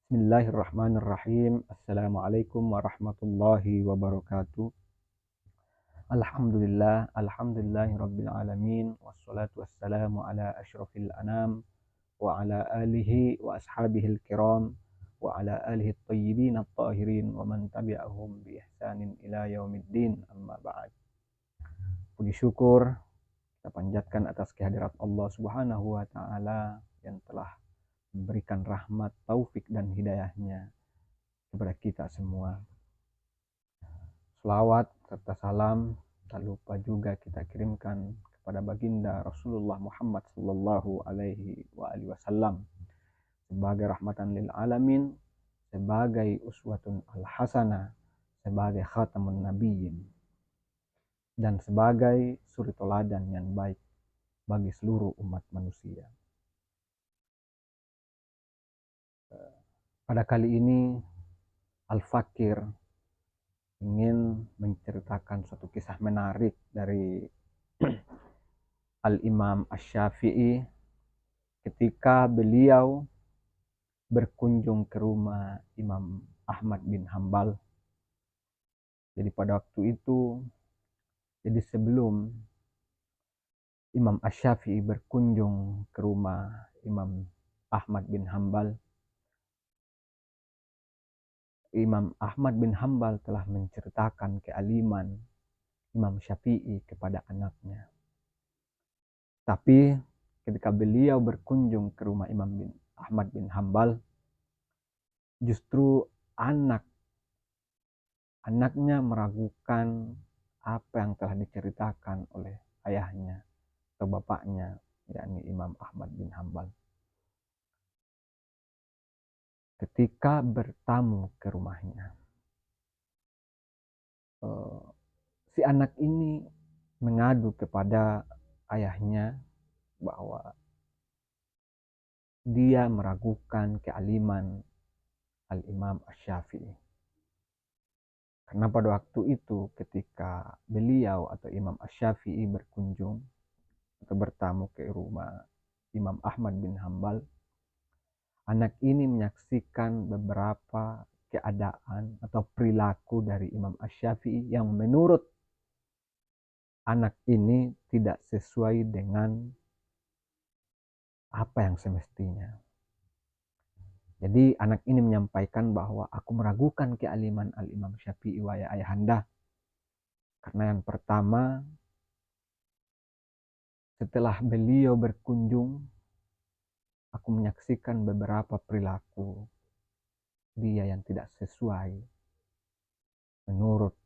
Bismillahirrahmanirrahim. Assalamualaikum warahmatullahi wabarakatuh. Alhamdulillahi rabbil alamin. Wassalatu wassalamu ala asyrafil anam wa ala alihi wa ashabihil kiram wa ala alihi at-tayyibin at-tahirin wa man tabi'ahum bi ihsanin ila yaumiddin. Amma ba'd. Puji syukur kita panjatkan atas kehadirat Allah Subhanahu wa taala yang telah memberikan rahmat, taufik dan hidayahnya kepada kita semua. Selawat serta salam tak lupa juga kita kirimkan kepada baginda Rasulullah Muhammad sallallahu alaihi wasallam sebagai rahmatan lil alamin, sebagai uswatun al-hasanah, sebagai khatamun nabiyyin, dan sebagai suri teladan yang baik bagi seluruh umat manusia. Pada kali ini Al-Fakir ingin menceritakan suatu kisah menarik dari Al-Imam Asy-Syafi'i ketika beliau berkunjung ke rumah Imam Ahmad bin Hambal. Jadi pada waktu itu, sebelum Imam Asy-Syafi'i berkunjung ke rumah Imam Ahmad bin Hambal, Imam Ahmad bin Hambal telah menceritakan kealiman Imam Syafi'i kepada anaknya. Tapi ketika beliau berkunjung ke rumah Imam Ahmad bin Hambal, justru anaknya meragukan apa yang telah diceritakan oleh ayahnya atau bapaknya, yakni Imam Ahmad bin Hambal. Ketika bertamu ke rumahnya, si anak ini mengadu kepada ayahnya bahwa dia meragukan kealiman Al-Imam Asy-Syafi'i. Karena pada waktu itu ketika beliau atau Imam Asy-Syafi'i berkunjung atau bertamu ke rumah Imam Ahmad bin Hambal, anak ini menyaksikan beberapa keadaan atau perilaku dari Imam Asy-Syafi'i yang menurut anak ini tidak sesuai dengan apa yang semestinya. Jadi anak ini menyampaikan bahwa aku meragukan kealiman Al-Imam Syafi'i wahai ayahanda. Karena yang pertama, setelah beliau berkunjung, aku menyaksikan beberapa perilaku dia yang tidak sesuai menurut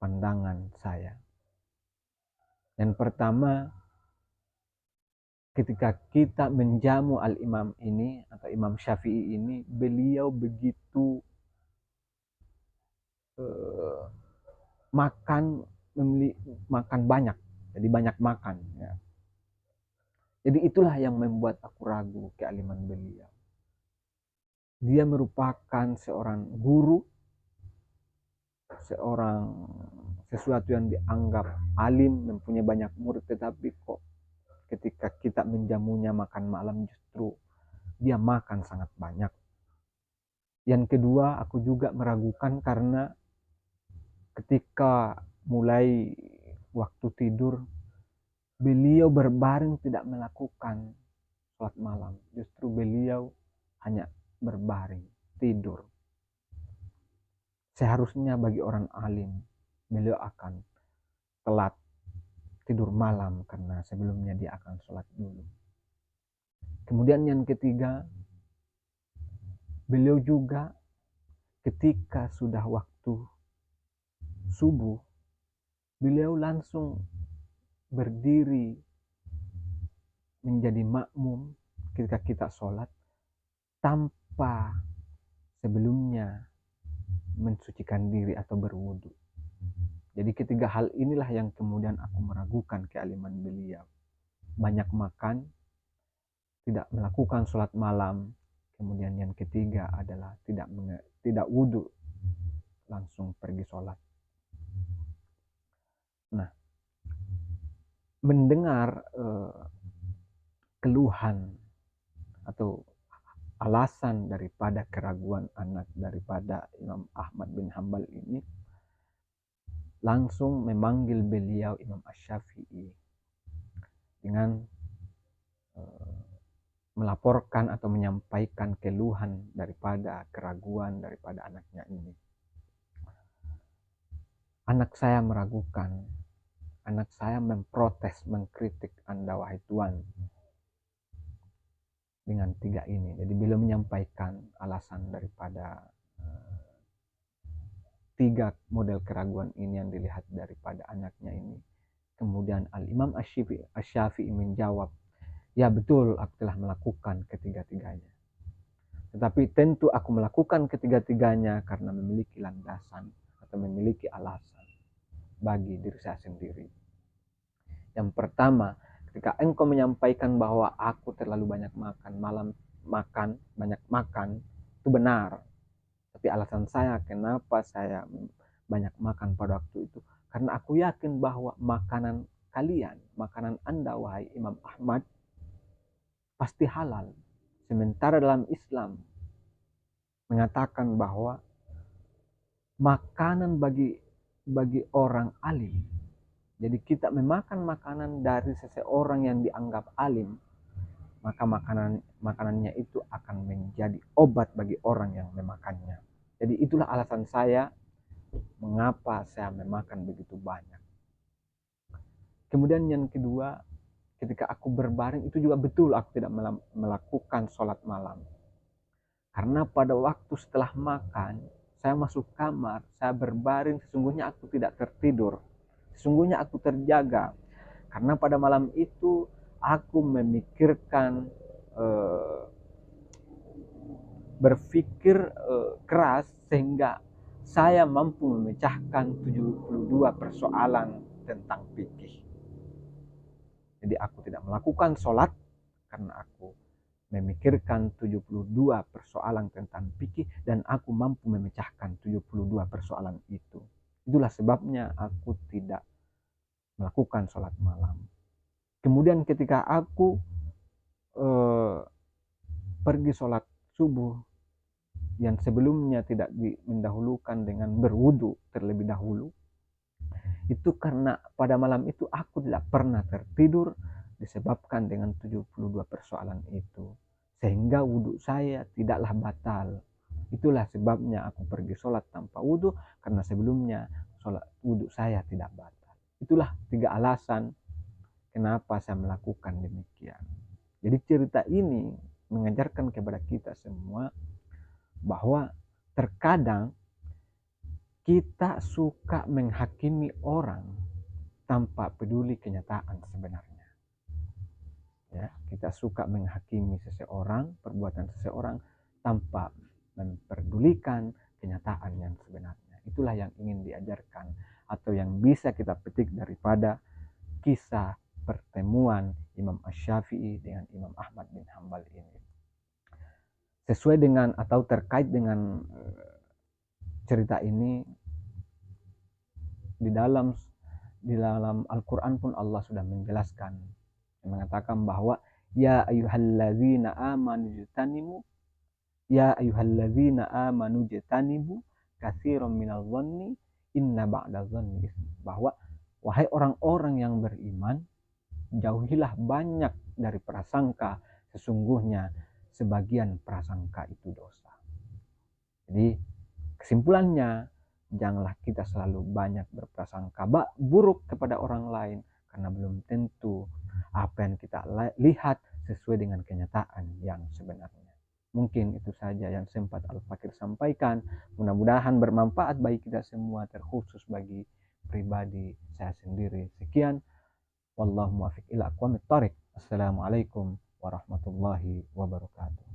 pandangan saya. Yang pertama, ketika kita menjamu Al-Imam ini atau Imam Syafi'i ini, beliau begitu makan banyak, jadi banyak makan. Ya. Jadi itulah yang membuat aku ragu kealiman beliau. Dia merupakan seorang guru, sesuatu yang dianggap alim, mempunyai banyak murid, tetapi kok ketika kita menjamunya makan malam justru dia makan sangat banyak. Yang kedua, aku juga meragukan karena ketika mulai waktu tidur, beliau berbaring tidak melakukan sholat malam. Justru beliau hanya berbaring, tidur. Seharusnya bagi orang alim, beliau akan telat tidur malam karena sebelumnya dia akan sholat dulu. Kemudian yang ketiga, beliau juga ketika sudah waktu subuh, beliau langsung berdiri menjadi makmum ketika kita sholat tanpa sebelumnya mensucikan diri atau berwudu. Jadi ketiga hal inilah yang kemudian aku meragukan kealiman beliau. Banyak makan, tidak melakukan sholat malam. Kemudian yang ketiga adalah tidak wudu, langsung pergi sholat. Nah, mendengar keluhan atau alasan daripada keraguan anak daripada Imam Ahmad bin Hambal ini, langsung memanggil beliau Imam Asy-Syafi'i dengan melaporkan atau menyampaikan keluhan daripada keraguan daripada anaknya ini. Anak saya meragukan, anak saya memprotes, mengkritik Anda wahai Tuan dengan 3 ini. Jadi beliau menyampaikan alasan daripada 3 model keraguan ini yang dilihat daripada anaknya ini. Kemudian Al-Imam Asy-Syafi'i menjawab, ya betul, aku telah melakukan ketiga-tiganya. Tetapi tentu aku melakukan ketiga-tiganya karena memiliki landasan atau memiliki alasan bagi diri saya sendiri. Yang pertama, ketika engkau menyampaikan bahwa aku terlalu banyak makan, banyak makan, itu benar. Tapi alasan saya kenapa saya banyak makan pada waktu itu, karena aku yakin bahwa makanan kalian, makanan Anda wahai Imam Ahmad, pasti halal. Sementara dalam Islam mengatakan bahwa makanan bagi orang alim. Jadi kita memakan makanan dari seseorang yang dianggap alim, maka makanannya itu akan menjadi obat bagi orang yang memakannya. Jadi itulah alasan saya mengapa saya memakan begitu banyak. Kemudian yang kedua, ketika aku berbaring itu juga betul aku tidak melakukan sholat malam. Karena pada waktu setelah makan, saya masuk kamar, saya berbaring, sesungguhnya aku tidak tertidur. Sesungguhnya aku terjaga. Karena pada malam itu aku memikirkan, berpikir keras sehingga saya mampu memecahkan 72 persoalan tentang fikih. Jadi aku tidak melakukan sholat karena aku memikirkan 72 persoalan tentang fikih dan aku mampu memecahkan 72 persoalan itu. Itulah sebabnya aku tidak melakukan sholat malam. Kemudian ketika aku pergi sholat subuh yang sebelumnya tidak mendahulukan dengan berwudu terlebih dahulu, itu karena pada malam itu aku tidak pernah tertidur disebabkan dengan 72 persoalan itu. Sehingga wudhu saya tidaklah batal. Itulah sebabnya aku pergi sholat tanpa wudhu, karena sebelumnya wudhu saya tidak batal. Itulah 3 alasan kenapa saya melakukan demikian. Jadi cerita ini mengajarkan kepada kita semua bahwa terkadang kita suka menghakimi orang tanpa peduli kenyataan sebenarnya. Ya, kita suka menghakimi seseorang, perbuatan seseorang tanpa memperdulikan kenyataan yang sebenarnya. Itulah yang ingin diajarkan atau yang bisa kita petik daripada kisah pertemuan Imam Asy-Syafi'i dengan Imam Ahmad bin Hambal ini. Sesuai dengan atau terkait dengan cerita ini, di dalam Al-Quran pun Allah sudah menjelaskan, mengatakan bahwa ya ayyuhalladzina amanu jtanibu katsiran minadh dhanni inna ba'dadh dhanni ism. Bahwa wahai orang-orang yang beriman, jauhilah banyak dari prasangka, sesungguhnya sebagian prasangka itu dosa. Jadi kesimpulannya, janganlah kita selalu banyak berprasangka buruk kepada orang lain, karena belum tentu apa yang kita lihat sesuai dengan kenyataan yang sebenarnya. Mungkin itu saja yang sempat Al-Fakir sampaikan. Mudah-mudahan bermanfaat bagi kita semua, terkhusus bagi pribadi saya sendiri. Sekian. Wallahu muwaffiq ila aqwamit thoriq. Assalamualaikum warahmatullahi wabarakatuh.